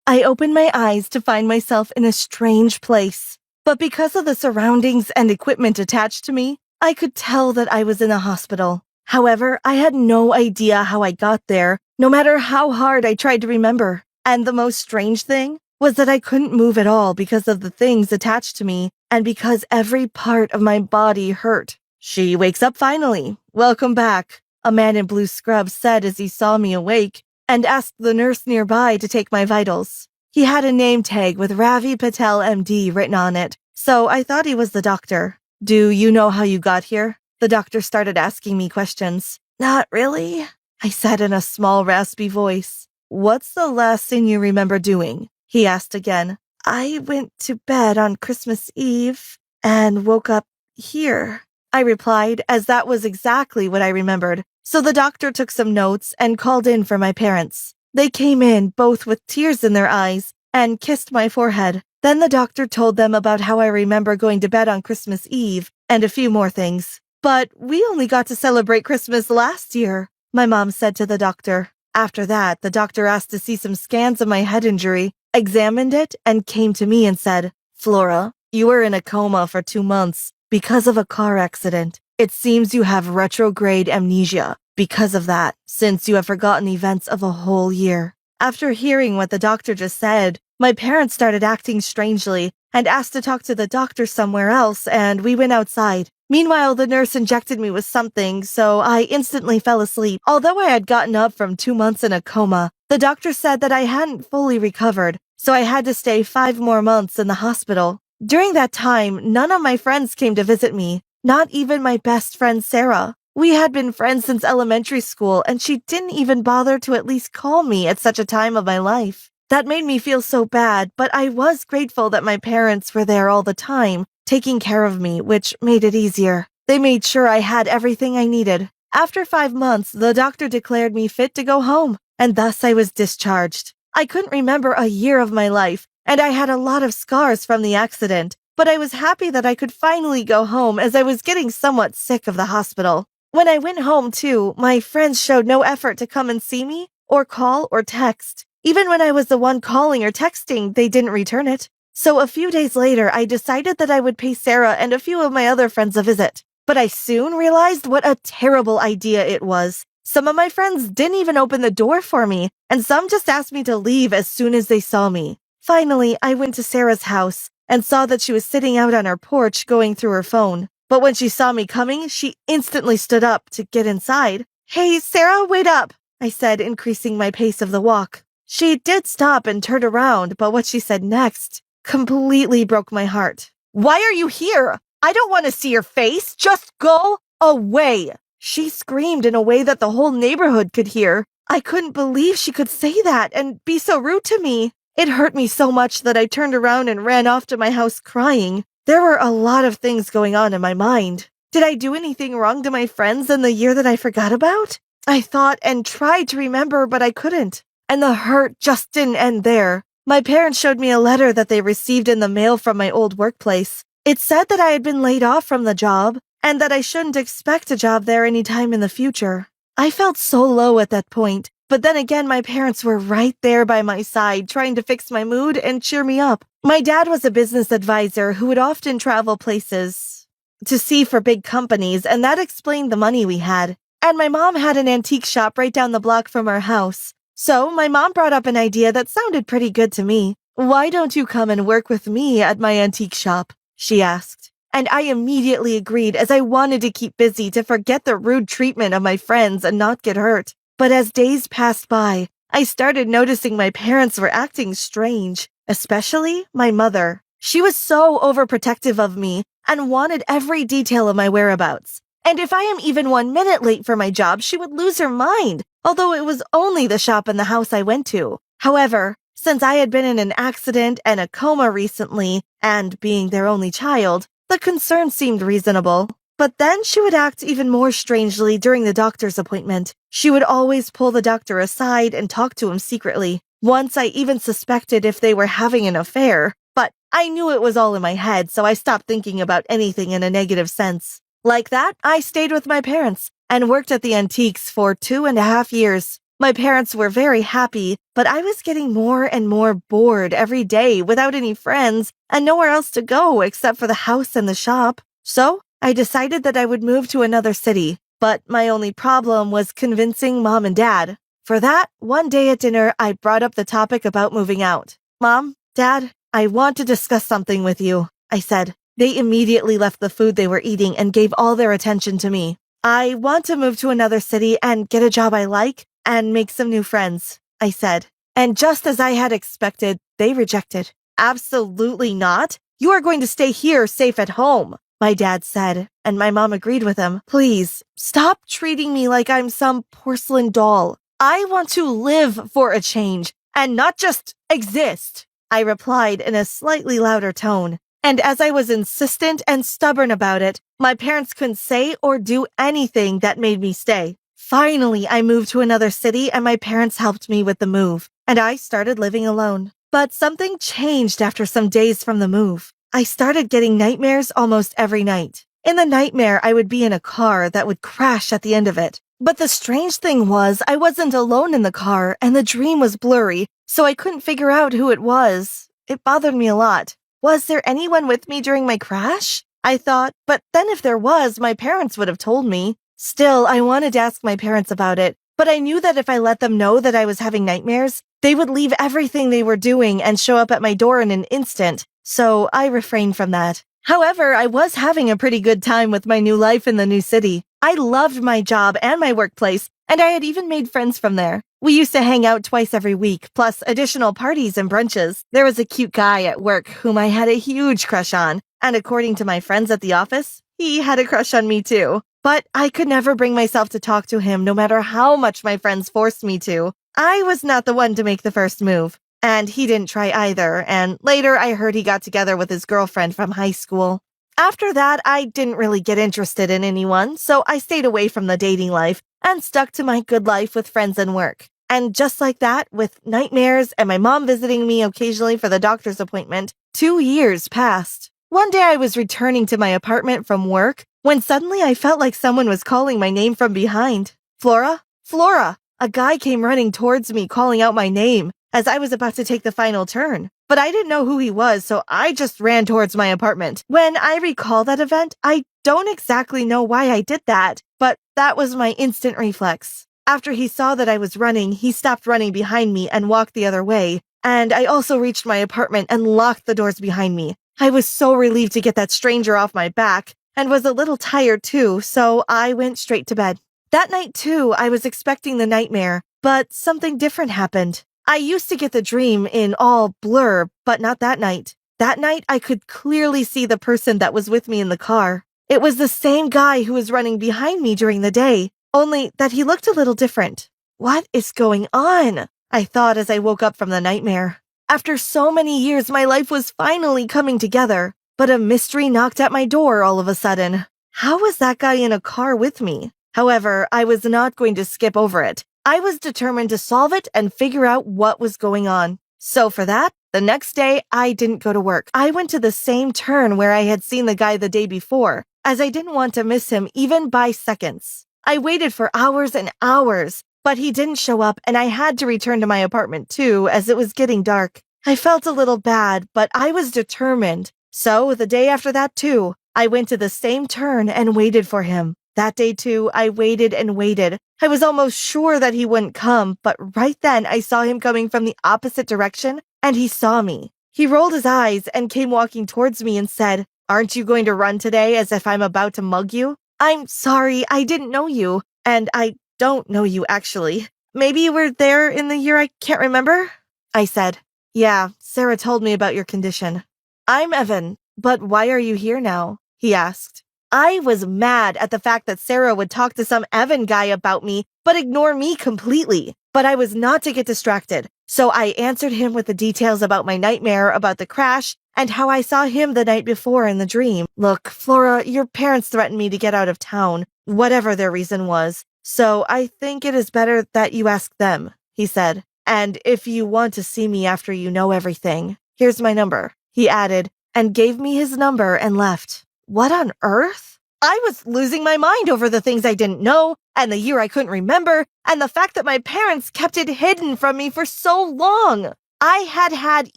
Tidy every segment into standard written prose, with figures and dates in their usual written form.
I opened my eyes to find myself in a strange place. But because of the surroundings and equipment attached to me, I could tell that I was in a hospital. However, I had no idea how I got there, no matter how hard I tried to remember. And the most strange thing was that I couldn't move at all because of the things attached to me and because every part of my body hurt. "She wakes up finally. Welcome back," a man in blue scrubs said as he saw me awake and asked the nurse nearby to take my vitals. He had a name tag with Ravi Patel MD written on it, so I thought he was the doctor. "Do you know how you got here?" The doctor started asking me questions. "Not really," I said in a small, raspy voice. "What's the last thing you remember doing?" he asked again. "I went to bed on Christmas Eve and woke up here," I replied, as that was exactly what I remembered. So the doctor took some notes and called in for my parents. They came in, both with tears in their eyes, and kissed my forehead. Then the doctor told them about how I remember going to bed on Christmas Eve and a few more things. "But we only got to celebrate Christmas last year," my mom said to the doctor. After that, the doctor asked to see some scans of my head injury, examined it, and came to me and said, "Flora, you were in a coma for 2 months because of a car accident. It seems you have retrograde amnesia because of that, since you have forgotten events of a whole year." After hearing what the doctor just said, my parents started acting strangely and asked to talk to the doctor somewhere else, and we went outside. Meanwhile, the nurse injected me with something, so I instantly fell asleep. Although I had gotten up from 2 months in a coma, the doctor said that I hadn't fully recovered, so I had to stay 5 more months in the hospital. During that time, none of my friends came to visit me, not even my best friend Sarah. We had been friends since elementary school, and she didn't even bother to at least call me at such a time of my life. That made me feel so bad, but I was grateful that my parents were there all the time, taking care of me, which made it easier. They made sure I had everything I needed. After 5 months, the doctor declared me fit to go home, and thus I was discharged. I couldn't remember a year of my life, and I had a lot of scars from the accident, but I was happy that I could finally go home as I was getting somewhat sick of the hospital. When I went home, too, my friends showed no effort to come and see me, or call or text. Even when I was the one calling or texting, they didn't return it. So a few days later, I decided that I would pay Sarah and a few of my other friends a visit. But I soon realized what a terrible idea it was. Some of my friends didn't even open the door for me, and some just asked me to leave as soon as they saw me. Finally, I went to Sarah's house and saw that she was sitting out on her porch going through her phone. But when she saw me coming, she instantly stood up to get inside. "Hey, Sarah, wait up," I said, increasing my pace of the walk. She did stop and turned around, but what she said next completely broke my heart. "Why are you here? I don't want to see your face. Just go away." She screamed in a way that the whole neighborhood could hear. I couldn't believe she could say that and be so rude to me. It hurt me so much that I turned around and ran off to my house crying. There were a lot of things going on in my mind. Did I do anything wrong to my friends in the year that I forgot about? I thought and tried to remember, but I couldn't. And the hurt just didn't end there. My parents showed me a letter that they received in the mail from my old workplace. It said that I had been laid off from the job and that I shouldn't expect a job there anytime in the future. I felt so low at that point, but then again, my parents were right there by my side, trying to fix my mood and cheer me up. My dad was a business advisor who would often travel places to see for big companies, and that explained the money we had. And my mom had an antique shop right down the block from our house. So my mom brought up an idea that sounded pretty good to me. "Why don't you come and work with me at my antique shop?" she asked. And I immediately agreed, as I wanted to keep busy to forget the rude treatment of my friends and not get hurt. But as days passed by, I started noticing my parents were acting strange, especially my mother. She was so overprotective of me and wanted every detail of my whereabouts. And if I am even 1 minute late for my job, she would lose her mind, although it was only the shop and the house I went to. However, since I had been in an accident and a coma recently, and being their only child, the concern seemed reasonable. But then she would act even more strangely during the doctor's appointment. She would always pull the doctor aside and talk to him secretly. Once I even suspected if they were having an affair, but I knew it was all in my head, so I stopped thinking about anything in a negative sense. Like that, I stayed with my parents and worked at the antiques for 2.5 years. My parents were very happy, but I was getting more and more bored every day without any friends and nowhere else to go except for the house and the shop. So I decided that I would move to another city, but my only problem was convincing Mom and Dad. For that, one day at dinner, I brought up the topic about moving out. Mom, Dad, I want to discuss something with you, I said. They immediately left the food they were eating and gave all their attention to me. I want to move to another city and get a job I like and make some new friends, I said. And just as I had expected, they rejected. Absolutely not. You are going to stay here safe at home, my dad said, and my mom agreed with him. Please, stop treating me like I'm some porcelain doll. I want to live for a change and not just exist, I replied in a slightly louder tone. And as I was insistent and stubborn about it, my parents couldn't say or do anything that made me stay. Finally, I moved to another city and my parents helped me with the move, and I started living alone. But something changed after some days from the move. I started getting nightmares almost every night. In the nightmare, I would be in a car that would crash at the end of it. But the strange thing was, I wasn't alone in the car, and the dream was blurry, so I couldn't figure out who it was. It bothered me a lot. Was there anyone with me during my crash? I thought, but then if there was, my parents would have told me. Still, I wanted to ask my parents about it, but I knew that if I let them know that I was having nightmares, they would leave everything they were doing and show up at my door in an instant, so I refrained from that. However, I was having a pretty good time with my new life in the new city. I loved my job and my workplace, and I had even made friends from there. We used to hang out twice every week, plus additional parties and brunches. There was a cute guy at work whom I had a huge crush on, and according to my friends at the office, he had a crush on me too. But I could never bring myself to talk to him no matter how much my friends forced me to. I was not the one to make the first move. And he didn't try either, and later I heard he got together with his girlfriend from high school. After that, I didn't really get interested in anyone, so I stayed away from the dating life and stuck to my good life with friends and work. And just like that, with nightmares and my mom visiting me occasionally for the doctor's appointment, 2 years passed. One day I was returning to my apartment from work when suddenly I felt like someone was calling my name from behind. Flora? Flora! A guy came running towards me calling out my name as I was about to take the final turn. But I didn't know who he was, so I just ran towards my apartment. When I recall that event, I don't exactly know why I did that, but that was my instant reflex. After he saw that I was running, he stopped running behind me and walked the other way, and I also reached my apartment and locked the doors behind me. I was so relieved to get that stranger off my back, and was a little tired too, so I went straight to bed. That night too, I was expecting the nightmare, but something different happened. I used to get the dream in all blur, but not that night. That night, I could clearly see the person that was with me in the car. It was the same guy who was running behind me during the day, only that he looked a little different. What is going on? I thought as I woke up from the nightmare. After so many years, my life was finally coming together, but a mystery knocked at my door all of a sudden. How was that guy in a car with me? However, I was not going to skip over it. I was determined to solve it and figure out what was going on. So for that, the next day, I didn't go to work. I went to the same turn where I had seen the guy the day before, as I didn't want to miss him even by seconds. I waited for hours and hours, but he didn't show up and I had to return to my apartment too, as it was getting dark. I felt a little bad, but I was determined. So the day after that too, I went to the same turn and waited for him. That day too, I waited and waited. I was almost sure that he wouldn't come, but right then I saw him coming from the opposite direction, and he saw me. He rolled his eyes and came walking towards me and said, "Aren't you going to run today as if I'm about to mug you?" "I'm sorry, I didn't know you, and I don't know you actually. Maybe you were there in the year I can't remember?" I said, "Yeah, Sarah told me about your condition." "I'm Evan, but why are you here now?" he asked. I was mad at the fact that Sarah would talk to some Evan guy about me, but ignore me completely. But I was not to get distracted, so I answered him with the details about my nightmare about the crash and how I saw him the night before in the dream. "Look, Flora, your parents threatened me to get out of town, whatever their reason was, so I think it is better that you ask them," he said. "And if you want to see me after you know everything, here's my number," he added, and gave me his number and left. What on earth? I was losing my mind over the things I didn't know, and the year I couldn't remember, and the fact that my parents kept it hidden from me for so long. I had had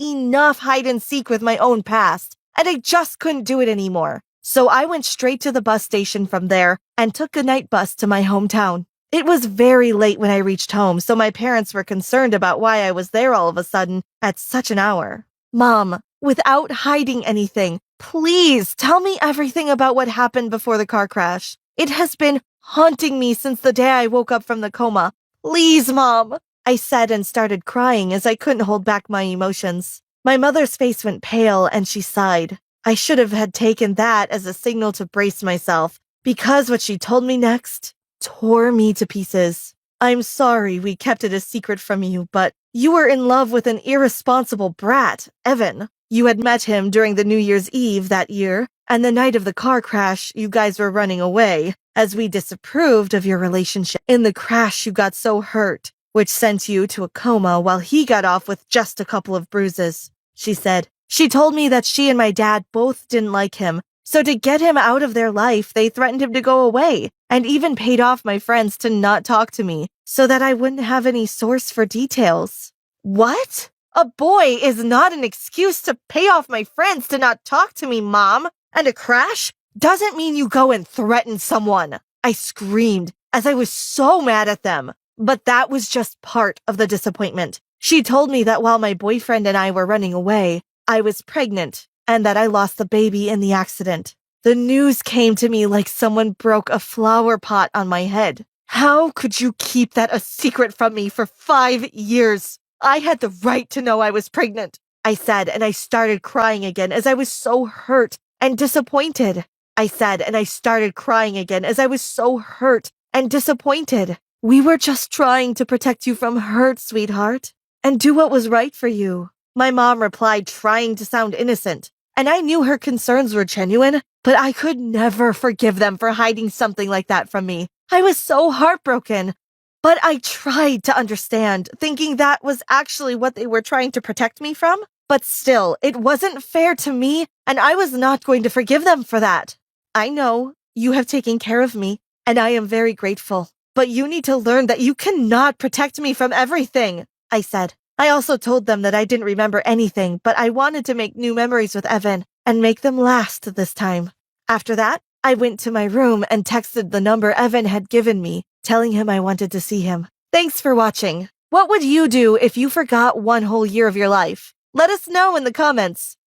enough hide and seek with my own past, and I just couldn't do it anymore. So I went straight to the bus station from there and took a night bus to my hometown. It was very late when I reached home, so my parents were concerned about why I was there all of a sudden at such an hour. Mom, without hiding anything, please tell me everything about what happened before the car crash. It has been haunting me since the day I woke up from the coma. Please, Mom, I said and started crying as I couldn't hold back my emotions. My mother's face went pale and she sighed. I should have had taken that as a signal to brace myself, because what she told me next tore me to pieces. I'm sorry we kept it a secret from you, but you were in love with an irresponsible brat, Evan. You had met him during the New Year's Eve that year, and the night of the car crash, you guys were running away, as we disapproved of your relationship. In the crash, you got so hurt, which sent you to a coma while he got off with just a couple of bruises, she said. She told me that she and my dad both didn't like him, so to get him out of their life, they threatened him to go away, and even paid off my friends to not talk to me, so that I wouldn't have any source for details. What? A boy is not an excuse to pay off my friends to not talk to me, Mom. And a crash doesn't mean you go and threaten someone. I screamed as I was so mad at them. But that was just part of the disappointment. She told me that while my boyfriend and I were running away, I was pregnant and that I lost the baby in the accident. The news came to me like someone broke a flower pot on my head. How could you keep that a secret from me for 5 years? I had the right to know I was pregnant, I said, and I started crying again as I was so hurt and disappointed. I said, and I started crying again as I was so hurt and disappointed. We were just trying to protect you from hurt, sweetheart, and do what was right for you. My mom replied, trying to sound innocent, and I knew her concerns were genuine, but I could never forgive them for hiding something like that from me. I was so heartbroken, but I tried to understand, thinking that was actually what they were trying to protect me from. But still, it wasn't fair to me, and I was not going to forgive them for that. I know you have taken care of me, and I am very grateful, but you need to learn that you cannot protect me from everything, I said. I also told them that I didn't remember anything, but I wanted to make new memories with Evan and make them last this time. After that, I went to my room and texted the number Evan had given me, telling him I wanted to see him. Thanks for watching. What would you do if you forgot one whole year of your life? Let us know in the comments.